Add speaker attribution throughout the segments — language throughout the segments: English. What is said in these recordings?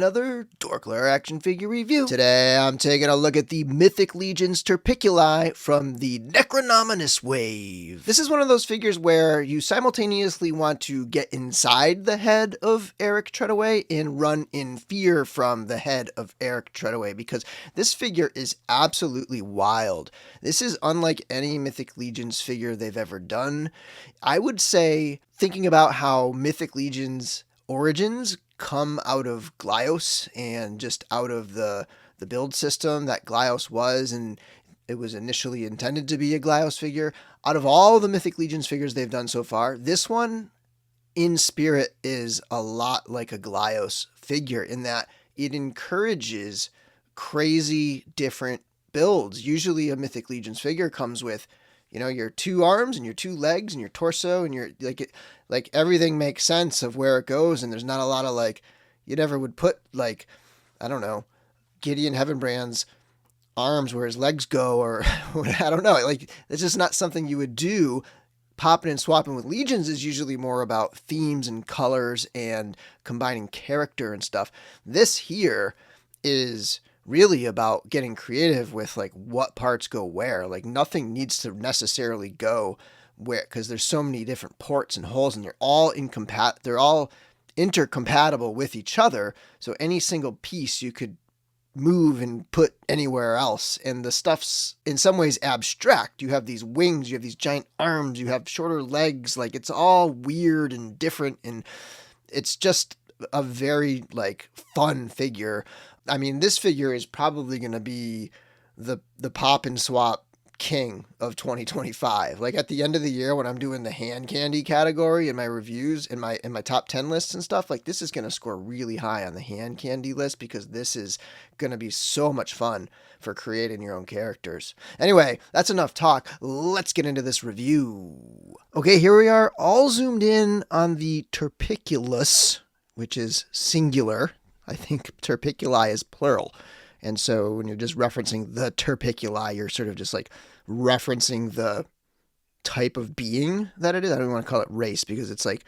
Speaker 1: another DorkLair action figure review. Today I'm taking a look at the Mythic Legions Turpiculi from the Necronominus wave. This is one of those figures where you simultaneously want to get inside the head of Eric Treadaway and run in fear from the head of Eric Treadaway, because this figure is absolutely wild. This is unlike any Mythic Legions figure they've ever done. I would say, thinking about how Mythic Legions origins come out of Glyos and just out of the build system that Glyos was, and it was initially intended to be a Glyos figure. Out of all the Mythic Legions figures they've done so far, this one in spirit is a lot like a Glyos figure in that it encourages crazy different builds. Usually a Mythic Legions figure comes with, you know, your two arms and your two legs and your torso, and your like everything makes sense of where it goes, and there's not a lot of like, you never would put like, I don't know, Gideon Heavenbrand's arms where his legs go, or I don't know, like it's just not something you would do. Popping and swapping with Legions is usually more about themes and colors and combining character and stuff. This here is really about getting creative with like what parts go where. Like nothing needs to necessarily go where, because there's so many different ports and holes, and they're all intercompatible with each other. So any single piece you could move and put anywhere else. And the stuff's in some ways abstract. You have these wings, you have these giant arms, you have shorter legs. Like it's all weird and different, and it's just a very like fun figure. I mean, this figure is probably going to be the pop and swap king of 2025. Like at the end of the year when I'm doing the hand candy category in my reviews, in my top 10 lists and stuff, like this is going to score really high on the hand candy list, because this is going to be so much fun for creating your own characters. Anyway, that's enough talk. Let's get into this review. Okay, here we are all zoomed in on the Turpiculus, which is singular. I think Turpiculi is plural. And so when you're just referencing the Turpiculi, you're sort of just like referencing the type of being that it is. I don't want to call it race, because it's like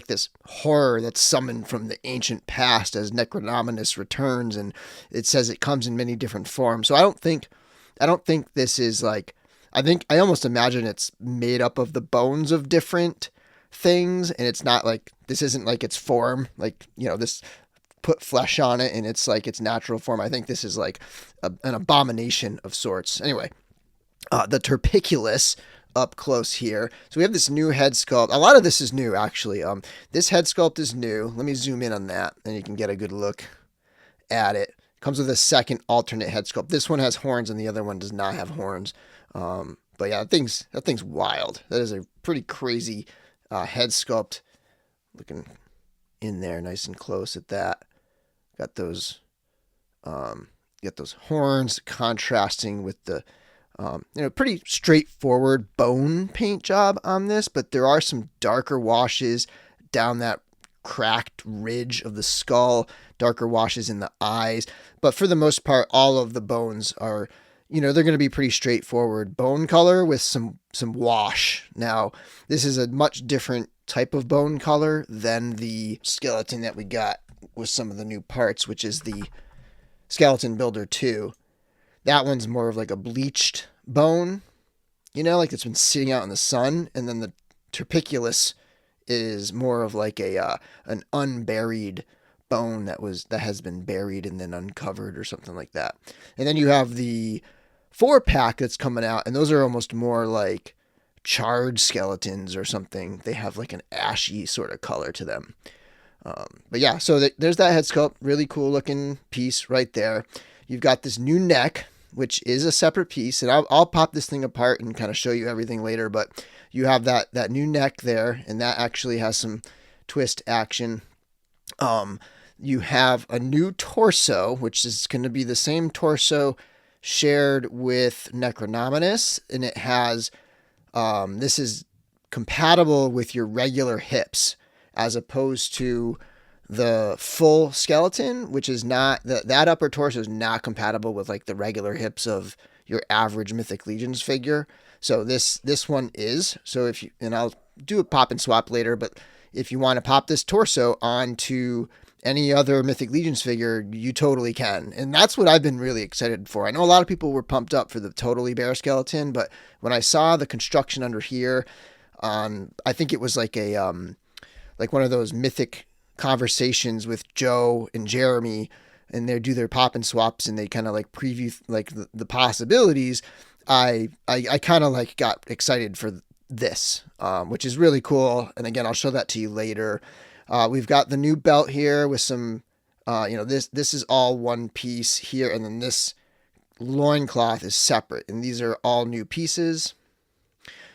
Speaker 1: this horror that's summoned from the ancient past as Necronominus returns, and it says it comes in many different forms. So I don't think this is like, I almost imagine it's made up of the bones of different things, and it's not like, this isn't like its form, like, you know, this put flesh on it and it's like its natural form. I think this is like an abomination of sorts. Anyway, the Turpiculus up close here. So we have this new head sculpt. A lot of this is new, actually. This head sculpt is new. Let me zoom in on that, and you can get a good look at it. Comes with a second alternate head sculpt. This one has horns and the other one does not have horns. But yeah, that thing's wild. That is a pretty crazy head sculpt. Looking in there nice and close at that. Got those horns contrasting with the pretty straightforward bone paint job on this, but there are some darker washes down that cracked ridge of the skull, darker washes in the eyes. But for the most part, all of the bones are, they're going to be pretty straightforward bone color with some wash. Now, this is a much different type of bone color than the skeleton that we got with some of the new parts, which is the Skeleton Builder 2. That one's more of like a bleached bone, like it's been sitting out in the sun. And then the Turpiculus is more of like an unburied bone that has been buried and then uncovered or something like that. And then you have the 4-pack that's coming out, and those are almost more like charred skeletons or something. They have like an ashy sort of color to them. But yeah, so there's that head sculpt. Really cool looking piece right there. You've got this new neck, which is a separate piece, and I'll pop this thing apart and kind of show you everything later. But you have that new neck there, and that actually has some twist action. You have a new torso, which is going to be the same torso shared with Necronominus, and it has this is compatible with your regular hips, as opposed to the full skeleton, which is not, that upper torso is not compatible with like the regular hips of your average Mythic Legions figure. So this one is. So and I'll do a pop and swap later, but if you want to pop this torso onto any other Mythic Legions figure, you totally can. And that's what I've been really excited for. I know a lot of people were pumped up for the totally bare skeleton, but when I saw the construction under here on, I think it was like like one of those mythic conversations with Joe and Jeremy, and they do their pop and swaps and they kind of like preview like the possibilities. I kind of like got excited for this, which is really cool. And again, I'll show that to you later. We've got the new belt here with some, this is all one piece here, and then this loincloth is separate, and these are all new pieces.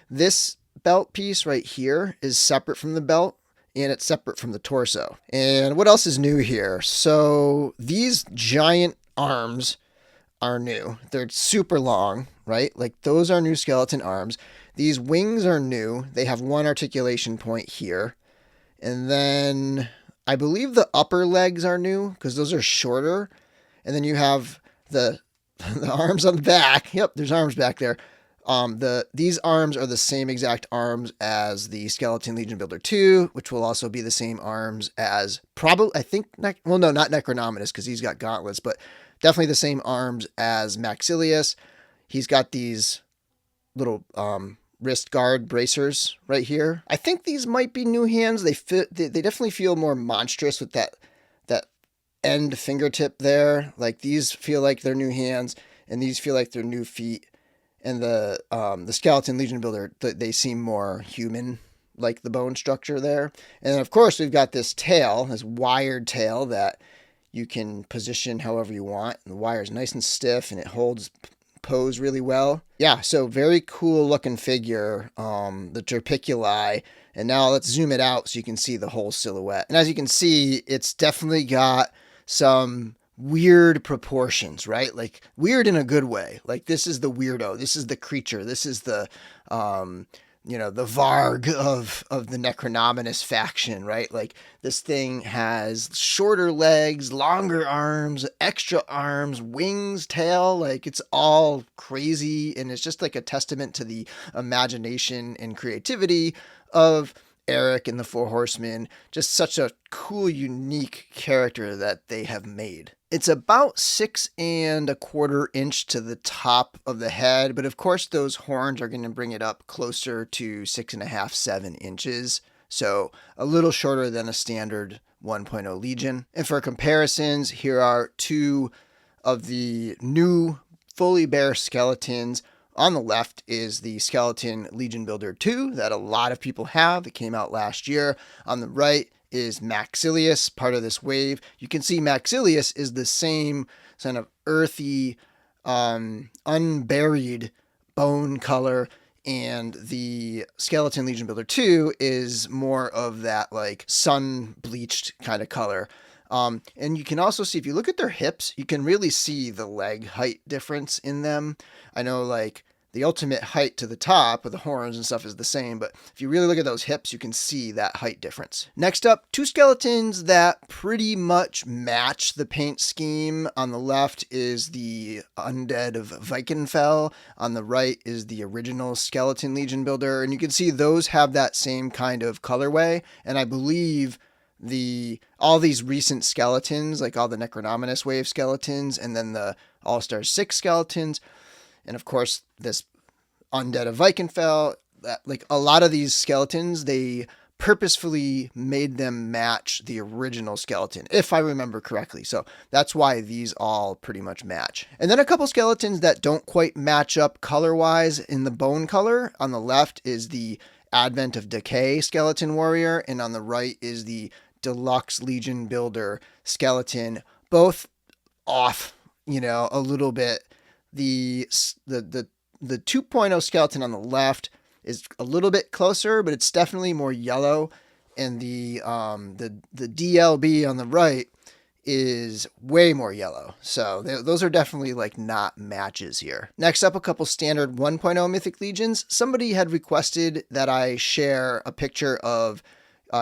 Speaker 1: This belt piece right here is separate from the belt, and it's separate from the torso. And what else is new here? So these giant arms are new. They're super long, right? Like those are new skeleton arms. These wings are new. They have one articulation point here. And then I believe the upper legs are new because those are shorter. And then you have the arms on the back. Yep, there's arms back there. These arms are the same exact arms as the Skeleton Legion Builder 2, which will also be the same arms as probably, I think, not Necronominus because he's got gauntlets, but definitely the same arms as Maxilius. He's got these little wrist guard bracers right here. I think these might be new hands. They definitely feel more monstrous with that end fingertip there. Like these feel like they're new hands, and these feel like they're new feet. And the Skeleton Legion Builder, they seem more human, like the bone structure there. And then, of course, we've got this tail, this wired tail that you can position however you want. And the wire is nice and stiff, and it holds pose really well. Yeah, so very cool looking figure, the Turpiculi. And now let's zoom it out so you can see the whole silhouette. And as you can see, it's definitely got some weird proportions, right? Like weird in a good way. Like this is the weirdo. This is the creature. This is the, the Varg of the Necronominus faction, right? Like this thing has shorter legs, longer arms, extra arms, wings, tail. Like it's all crazy. And it's just like a testament to the imagination and creativity of Eric and the Four Horsemen. Just such a cool, unique character that they have made. It's about 6 1/4 inch to the top of the head, but of course those horns are going to bring it up closer to 6.5, 7 inches. So a little shorter than a standard 1.0 Legion. And for comparisons, here are two of the new fully bare skeletons. On the left is the Skeleton Legion Builder 2 that a lot of people have. It came out last year. On the right is Maxilius, part of this wave. You can see Maxilius is the same kind of earthy, unburied bone color, and the Skeleton Legion Builder 2 is more of that like sun-bleached kind of color. And you can also see, if you look at their hips, you can really see the leg height difference in them. I know like the ultimate height to the top with the horns and stuff is the same, but if you really look at those hips, you can see that height difference. Next up, two skeletons that pretty much match the paint scheme. On the left is the Undead of Vikenfell. On the right is the original Skeleton Legion Builder. And you can see those have that same kind of colorway. And I believe all these recent skeletons, like all the Necronominus wave skeletons, and then the All-Star 6 skeletons, and of course this Undead of Vikenfell, like a lot of these skeletons, they purposefully made them match the original skeleton, if I remember correctly. So that's why these all pretty much match. And then a couple skeletons that don't quite match up color-wise in the bone color. On the left is the Advent of Decay Skeleton Warrior, and on the right is the Deluxe Legion Builder skeleton. Both off, a little bit. The 2.0 skeleton on the left is a little bit closer, but it's definitely more yellow. And the DLB on the right is way more yellow. So those are definitely like not matches here. Next up, a couple standard 1.0 Mythic Legions. Somebody had requested that I share a picture of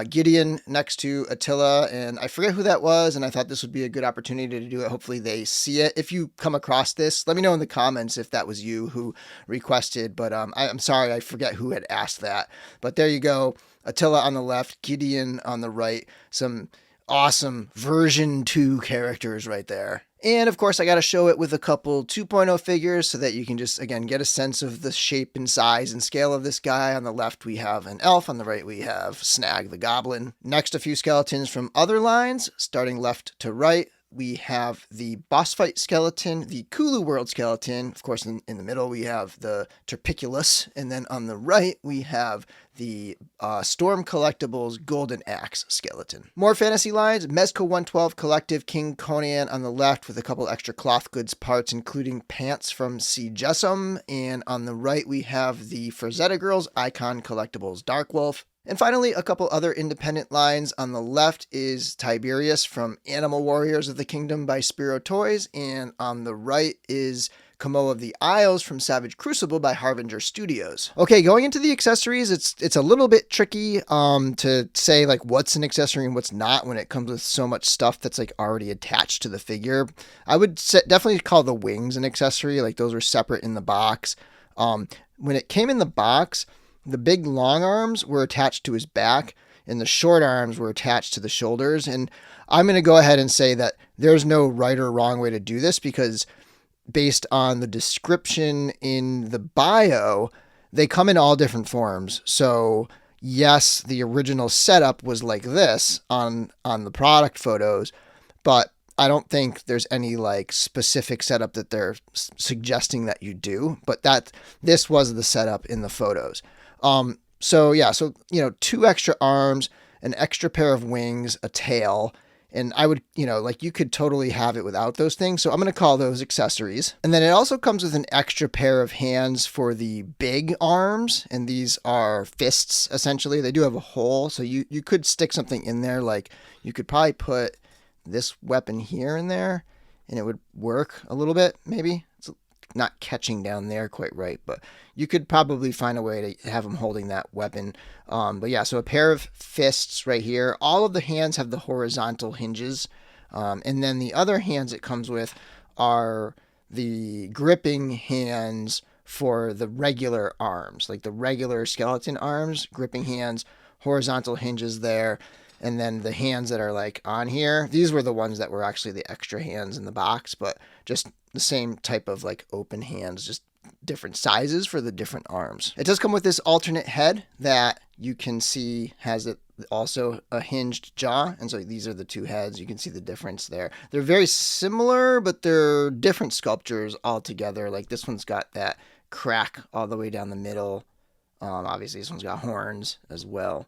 Speaker 1: Gideon next to Attila, and I forget who that was, and I thought this would be a good opportunity to do it. Hopefully they see it. If you come across this, let me know in the comments if that was you who requested, but I'm sorry, I forget who had asked that. But there you go. Attila on the left, Gideon on the right, some awesome version 2 characters right there. And of course, I got to show it with a couple 2.0 figures so that you can just, again, get a sense of the shape and size and scale of this guy. On the left, we have an elf. On the right, we have Snag the Goblin. Next, a few skeletons from other lines, starting left to right. We have the boss fight skeleton, the Kulu World skeleton. Of course, in the middle, we have the Turpiculus. And then on the right, we have the Storm Collectibles Golden Axe skeleton. More fantasy lines, Mezco 112 Collective King Conan on the left with a couple extra cloth goods parts, including pants from C. Jessam. And on the right, we have the Frazetta Girls Icon Collectibles Dark Wolf. And finally, a couple other independent lines. On the left is Tiberius from Animal Warriors of the Kingdom by Spiro Toys. And on the right is Kamo of the Isles from Savage Crucible by Harbinger Studios. Okay, going into the accessories, it's a little bit tricky to say like what's an accessory and what's not when it comes with so much stuff that's like already attached to the figure. I would definitely call the wings an accessory, like those were separate in the box. When it came in the box, the big long arms were attached to his back and the short arms were attached to the shoulders. And I'm going to go ahead and say that there's no right or wrong way to do this because based on the description in the bio, they come in all different forms. So yes, the original setup was like this on the product photos, but I don't think there's any like specific setup that they're suggesting that you do, but this was the setup in the photos. So 2 extra arms, an extra pair of wings, a tail, and I would, you could totally have it without those things. So I'm going to call those accessories. And then it also comes with an extra pair of hands for the big arms. And these are fists, essentially. They do have a hole. So you could stick something in there. Like you could probably put this weapon here in there and it would work a little bit, maybe. It's not catching down there quite right, but you could probably find a way to have him holding that weapon. So a pair of fists right here. All of the hands have the horizontal hinges. And then the other hands it comes with are the gripping hands for the regular arms, like the regular skeleton arms, gripping hands, horizontal hinges there. And then the hands that are like on here, these were the ones that were actually the extra hands in the box, but just the same type of like open hands, just different sizes for the different arms. It does come with this alternate head that you can see has it also a hinged jaw. And so these are the 2 heads. You can see the difference there. They're very similar, but they're different sculptures altogether. Like this one's got that crack all the way down the middle. Obviously this one's got horns as well.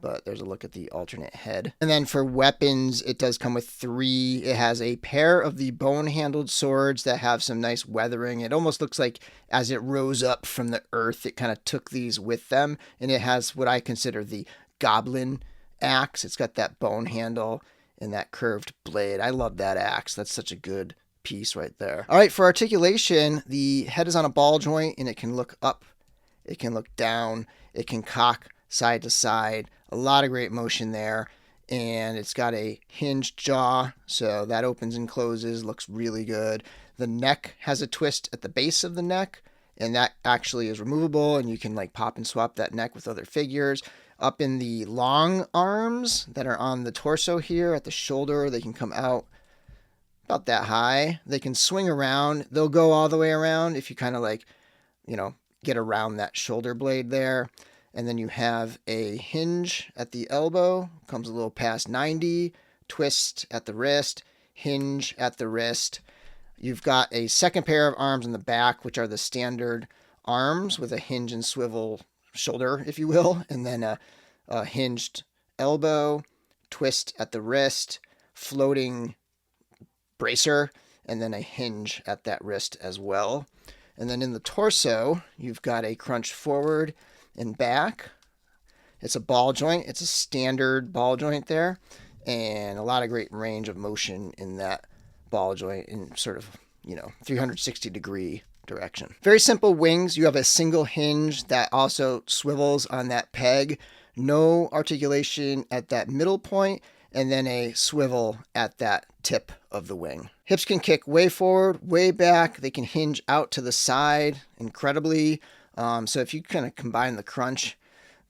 Speaker 1: But there's a look at the alternate head. And then for weapons, it does come with 3. It has a pair of the bone-handled swords that have some nice weathering. It almost looks like as it rose up from the earth, it kind of took these with them. And it has what I consider the goblin axe. It's got that bone handle and that curved blade. I love that axe. That's such a good piece right there. All right, for articulation, the head is on a ball joint and it can look up, it can look down, it can cock side to side. A lot of great motion there. And it's got a hinged jaw, so that opens and closes, looks really good. The neck has a twist at the base of the neck, and that actually is removable, and you can like pop and swap that neck with other figures. Up in the long arms that are on the torso here at the shoulder, they can come out about that high. They can swing around. They'll go all the way around if you kind of like, get around that shoulder blade there. And then you have a hinge at the elbow, comes a little past 90, twist at the wrist, hinge at the wrist. You've got a second pair of arms in the back, which are the standard arms with a hinge and swivel shoulder, if you will, and then a hinged elbow, twist at the wrist, floating bracer, and then a hinge at that wrist as well. And then in the torso, you've got a crunch forward and back. It's a ball joint. It's a standard ball joint there, and a lot of great range of motion in that ball joint in sort of, 360 degree direction. Very simple wings. You have a single hinge that also swivels on that peg. No articulation at that middle point, and then a swivel at that tip of the wing. Hips can kick way forward, way back. They can hinge out to the side incredibly. So if you kind of combine the crunch,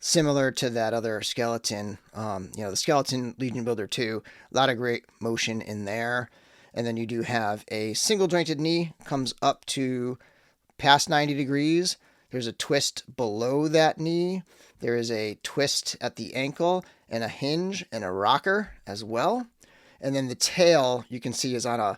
Speaker 1: similar to that other skeleton, the Skeleton Legion Builder 2, a lot of great motion in there. And then you do have a single jointed knee, comes up to past 90 degrees. There's a twist below that knee. There is a twist at the ankle and a hinge and a rocker as well. And then the tail, you can see, is on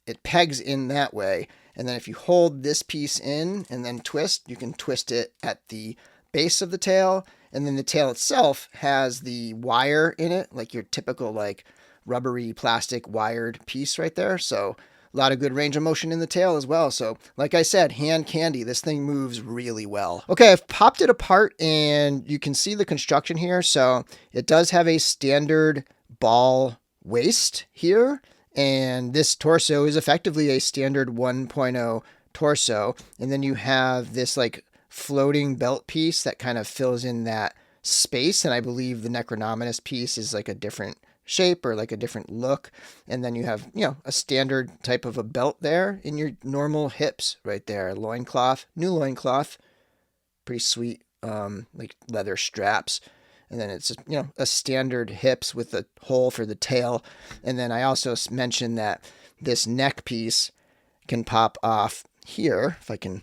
Speaker 1: it pegs in that way. And then if you hold this piece in and then twist, you can twist it at the base of the tail. And then the tail itself has the wire in it, like your typical like rubbery plastic wired piece right there. So a lot of good range of motion in the tail as well. So like I said, hand candy, this thing moves really well. Okay, I've popped it apart and you can see the construction here. So it does have a standard ball waist here. And this torso is effectively a standard 1.0 torso. And then you have this like floating belt piece that kind of fills in that space. And I believe the Necronominus piece is like a different shape or like a different look. And then you have, a standard type of a belt there in your normal hips right there. Loincloth, new loincloth, pretty sweet, like leather straps. And then it's, a standard hips with a hole for the tail. And then I also mentioned that this neck piece can pop off here. If I can,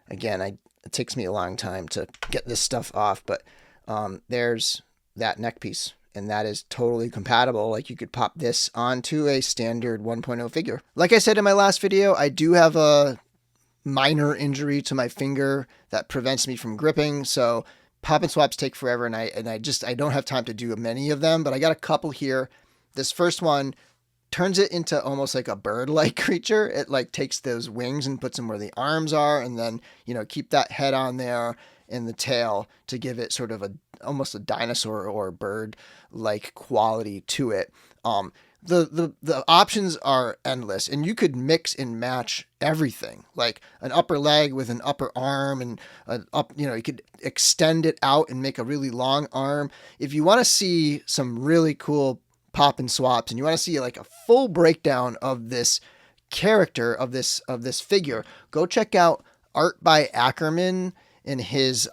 Speaker 1: again, it takes me a long time to get this stuff off, but there's that neck piece. And that is totally compatible. Like you could pop this onto a standard 1.0 figure. Like I said in my last video, I do have a minor injury to my finger that prevents me from gripping. So pop and swaps take forever, and I don't have time to do many of them, but I got a couple here. This first one turns it into almost like a bird-like creature. It like takes those wings and puts them where the arms are, and then, keep that head on there and the tail to give it sort of almost a dinosaur or bird-like quality to it. The options are endless, and you could mix and match everything, like an upper leg with an upper arm, and you could extend it out and make a really long arm. If you want to see some really cool pop and swaps, and you want to see like a full breakdown of this character of this figure, go check out Art by Ackerman and his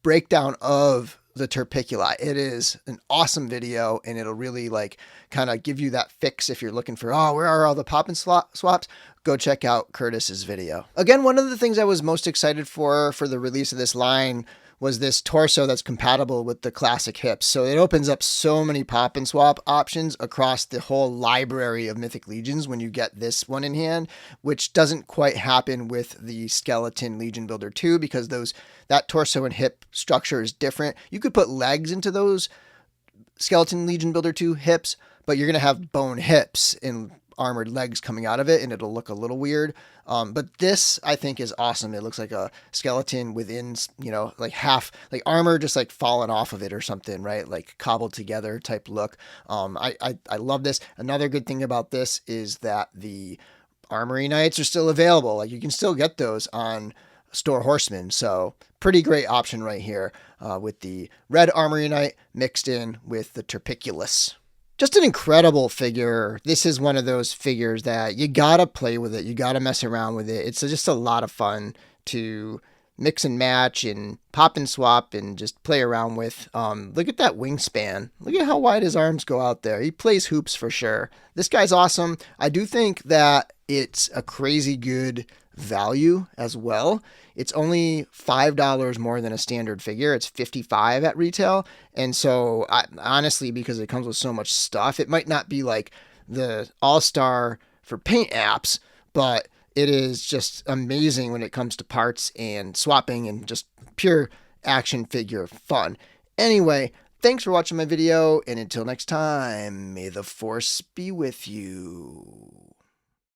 Speaker 1: breakdown of the Turpiculi. It is an awesome video, and it'll really like kind of give you that fix if you're looking for, where are all the pop and swaps? Go check out Curtis's video. Again, one of the things I was most excited for the release of this line was this torso that's compatible with the classic hips. So it opens up so many pop and swap options across the whole library of Mythic Legions when you get this one in hand, which doesn't quite happen with the Skeleton Legion Builder 2 because that torso and hip structure is different. You could put legs into those Skeleton Legion Builder 2 hips, but you're going to have bone hips and armored legs coming out of it, and it'll look a little weird. But this, I think, is awesome. It looks like a skeleton within, like half, like armor just like falling off of it or something, right? Like cobbled together type look. I love this. Another good thing about this is that the Armory Knights are still available. Like you can still get those on Four Horsemen. So pretty great option right here with the red Armory Knight mixed in with the Turpiculus. Just an incredible figure. This is one of those figures that you gotta play with it. You gotta mess around with it. It's just a lot of fun to mix and match and pop and swap and just play around with. Look at that wingspan. Look at how wide his arms go out there. He plays hoops for sure. This guy's awesome. I do think that it's a crazy good value as well. It's only $5 more than a standard figure. It's $55 at retail. And so honestly, because it comes with so much stuff, it might not be like the all-star for paint apps, but it is just amazing when it comes to parts and swapping and just pure action figure fun. Anyway, thanks for watching my video, and until next time, may the force be with you.